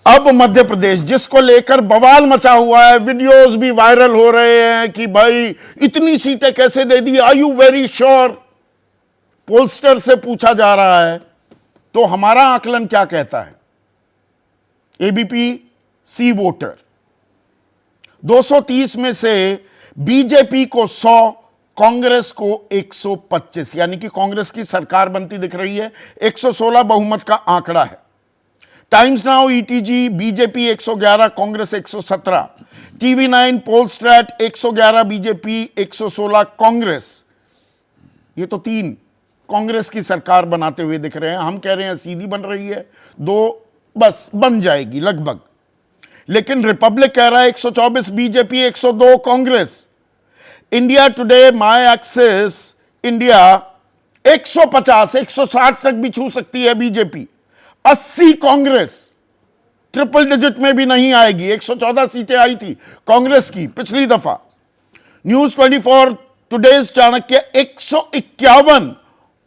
अब मध्य प्रदेश जिसको लेकर बवाल मचा हुआ है, वीडियोस भी वायरल हो रहे हैं कि भाई इतनी सीटें कैसे दे दी, are you very sure, pollster से पूछा जा रहा है। तो हमारा आकलन क्या कहता है, एबीपी सी वोटर 230 में से बीजेपी को 100, कांग्रेस को 125, यानी कि कांग्रेस की सरकार बनती दिख रही है। 116 बहुमत का आंकड़ा है। Times now ETG BJP 111, Congress 117, TV9 पोलस्ट्रैट 111 BJP, 116 Congress. ये तो 3 कांग्रेस की सरकार बनाते हुए दिख रहे हैं। हम कह रहे हैं सीधी बन रही है, 2 बस बन जाएगी लगभग। लेकिन रिपब्लिक कह रहा है 124 BJP, 102 Congress. India today, my axis India 150, 160 तक भी छू सकती है बीजेपी, 80 कांग्रेस, ट्रिपल डिजिट में भी नहीं आएगी। 114 सीटें आई थी कांग्रेस की पिछली दफा। न्यूज 24 टुडेज चाणक्य 151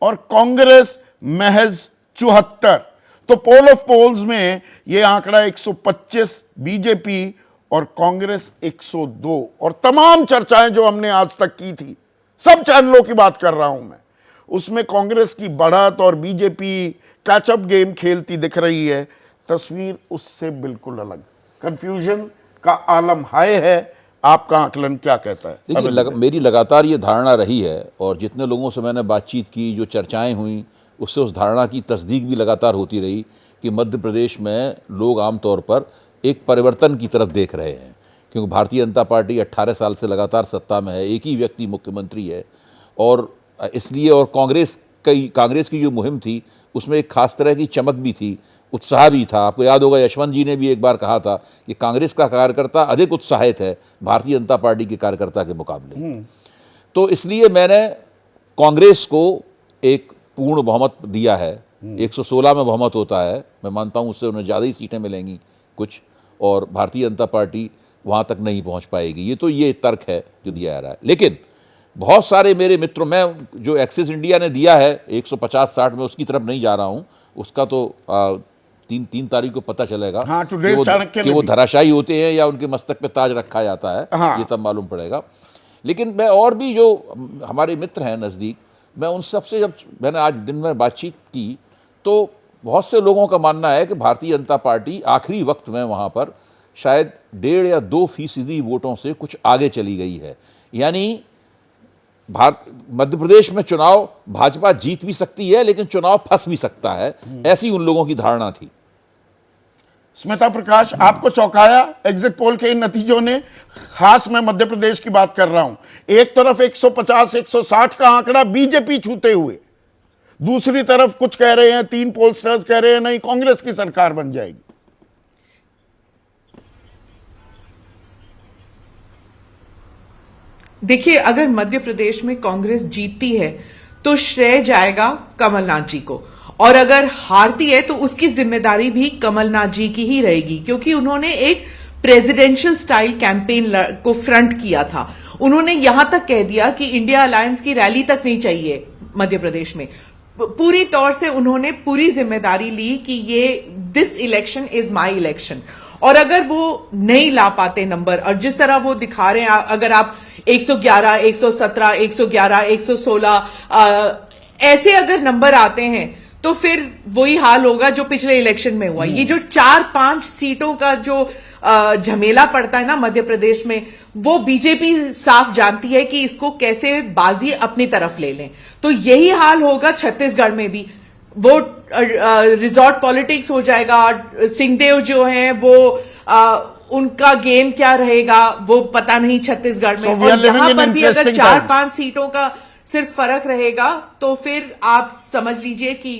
और कांग्रेस महज 74। तो पोल ऑफ पोल्स में यह आंकड़ा 125 बीजेपी और कांग्रेस 102। और तमाम चर्चाएं जो हमने आज तक की थी, सब चैनलों की बात कर रहा हूं मैं, उसमें कांग्रेस की बढ़त और बीजेपी कैचअप गेम खेलती दिख रही है। तस्वीर उससे बिल्कुल अलग, कंफ्यूजन का आलम हाय है। आपका आकलन क्या कहता है? देखिए, मेरी लगातार ये धारणा रही है और जितने लोगों से मैंने बातचीत की, जो चर्चाएं हुई, उससे उस धारणा की तस्दीक भी लगातार होती रही कि मध्य प्रदेश में लोग आमतौर पर एक परिवर्तन की तरफ देख रहे हैं। क्योंकि भारतीय जनता पार्टी 18 साल से लगातार सत्ता में है, एक ही व्यक्ति मुख्यमंत्री है, और इसलिए और कांग्रेस की जो मुहिम थी उसमें एक खास तरह की चमक भी थी, उत्साह भी था। आपको याद होगा यशवंत जी ने भी एक बार कहा था कि कांग्रेस का कार्यकर्ता अधिक उत्साहित है भारतीय जनता पार्टी के कार्यकर्ता के मुकाबले। तो इसलिए मैंने कांग्रेस को एक पूर्ण बहुमत दिया है। 116 में बहुमत होता है, मैं मानता हूं उससे उन्हें ज़्यादा ही सीटें मिलेंगी कुछ, और भारतीय जनता पार्टी वहां तक नहीं पहुंच पाएगी। ये तर्क है जो दिया जा रहा है। लेकिन बहुत सारे मेरे मित्रों, मैं जो एक्सिस इंडिया ने दिया है 150-60 में, उसकी तरफ नहीं जा रहा हूं। उसका तो 3 तारीख को पता चलेगा। हाँ, कि वो धराशायी होते हैं या उनके मस्तक पे ताज रखा जाता है। हाँ। ये तब मालूम पड़ेगा। लेकिन मैं और भी जो हमारे मित्र हैं नज़दीक, मैं उन सबसे जब मैंने आज दिन में बातचीत की तो बहुत से लोगों का मानना है कि भारतीय जनता पार्टी आखिरी वक्त में वहाँ पर शायद 1.5 या 2% वोटों से कुछ आगे चली गई है। यानी मध्य प्रदेश में चुनाव भाजपा जीत भी सकती है, लेकिन चुनाव फंस भी सकता है, ऐसी उन लोगों की धारणा थी। स्मिता प्रकाश, आपको चौंकाया एग्जिट पोल के इन नतीजों ने? खास मैं मध्य प्रदेश की बात कर रहा हूं। एक तरफ 150, 160 का आंकड़ा बीजेपी छूते हुए, दूसरी तरफ कुछ कह रहे हैं, 3 पोलस्टर्स कह रहे हैं नहीं, कांग्रेस की सरकार बन जाएगी। देखिए, अगर मध्य प्रदेश में कांग्रेस जीतती है तो श्रेय जाएगा कमलनाथ जी को, और अगर हारती है तो उसकी जिम्मेदारी भी कमलनाथ जी की ही रहेगी, क्योंकि उन्होंने एक प्रेसिडेंशियल स्टाइल कैंपेन को फ्रंट किया था। उन्होंने यहां तक कह दिया कि इंडिया अलायंस की रैली तक नहीं चाहिए मध्य प्रदेश में। पूरी तौर से उन्होंने पूरी जिम्मेदारी ली कि ये this election is my election. और अगर वो नहीं ला पाते नंबर, और जिस तरह वो दिखा रहे हैं, अगर आप 111, 117, 111, 116 ऐसे अगर नंबर आते हैं तो फिर वही हाल होगा जो पिछले इलेक्शन में हुआ। ये जो 4-5 सीटों का जो झमेला पड़ता है ना मध्य प्रदेश में, वो बीजेपी साफ जानती है कि इसको कैसे बाजी अपनी तरफ ले लें। तो यही हाल होगा छत्तीसगढ़ में भी। वो रिजॉर्ट पॉलिटिक्स हो जाएगा। सिंहदेव जो हैं वो उनका गेम क्या रहेगा वो पता नहीं छत्तीसगढ़ में। और यहां पर भी अगर 4-5 सीटों का सिर्फ फर्क रहेगा तो फिर आप समझ लीजिए कि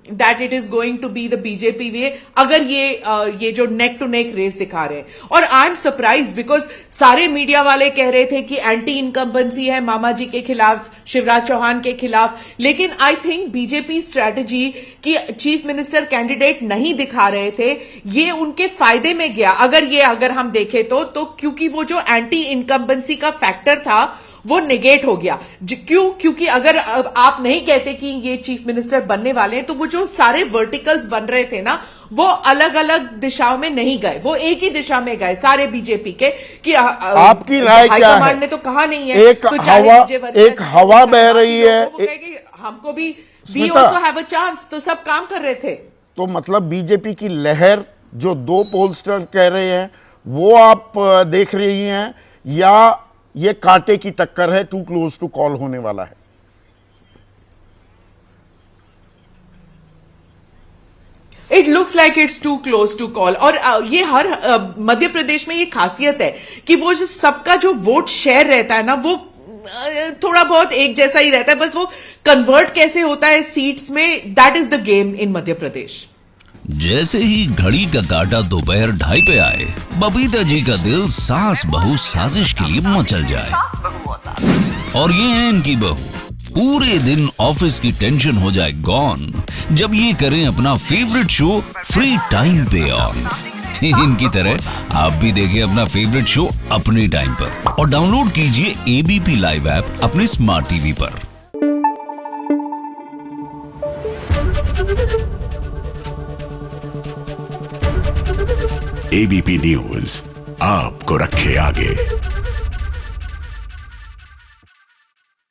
that it is going to be the BJP way, अगर ये जो नेक टू नेक रेस दिखा रहे हैं। और आई एम सरप्राइज बिकॉज सारे मीडिया वाले कह रहे थे कि एंटी इनकम्बेंसी है मामा जी के खिलाफ, शिवराज चौहान के खिलाफ। लेकिन आई थिंक बीजेपी स्ट्रैटेजी की चीफ मिनिस्टर कैंडिडेट नहीं दिखा रहे थे, ये उनके फायदे में गया। अगर हम देखें तो क्योंकि वो जो एंटी इनकम्बेंसी का फैक्टर था वो नेगेट हो गया। क्यों? क्योंकि अगर आप नहीं कहते कि ये चीफ मिनिस्टर बनने वाले हैं, तो वो जो सारे वर्टिकल्स बन रहे थे ना, वो अलग अलग दिशाओं में नहीं गए, वो एक ही दिशा में गए सारे बीजेपी के। कि आपकी राय क्या है? हाईकमांड ने तो कहा नहीं है, एक तो चाहे हवा, विजय वर्गीय एक हवा बह रही है। वो कहेगी हमको भी we Smita, also have a chance, तो सब काम कर रहे थे। तो मतलब बीजेपी की लहर जो दो पोलस्टर कह रहे हैं वो आप देख रही हैं, या ये कांटे की टक्कर है, टू क्लोज टू कॉल होने वाला है? It looks like it's too close to call. और ये हर मध्य प्रदेश में ये खासियत है कि वो जो सबका जो वोट शेयर रहता है ना, वो थोड़ा बहुत एक जैसा ही रहता है, बस वो कन्वर्ट कैसे होता है सीट्स में, that is the game in Madhya Pradesh. जैसे ही घड़ी का काटा दोपहर 2:30 पे आए, बबीता जी का दिल सास बहू साजिश के लिए मचल जाए। और ये है इनकी बहू, पूरे दिन ऑफिस की टेंशन हो जाए गॉन जब ये करें अपना फेवरेट शो फ्री टाइम पे ऑन। इनकी तरह आप भी देखिए अपना फेवरेट शो अपने टाइम पर और डाउनलोड कीजिए एबीपी लाइव ऐप अपने स्मार्ट टीवी पर। एबीपी न्यूज आपको रखे आगे।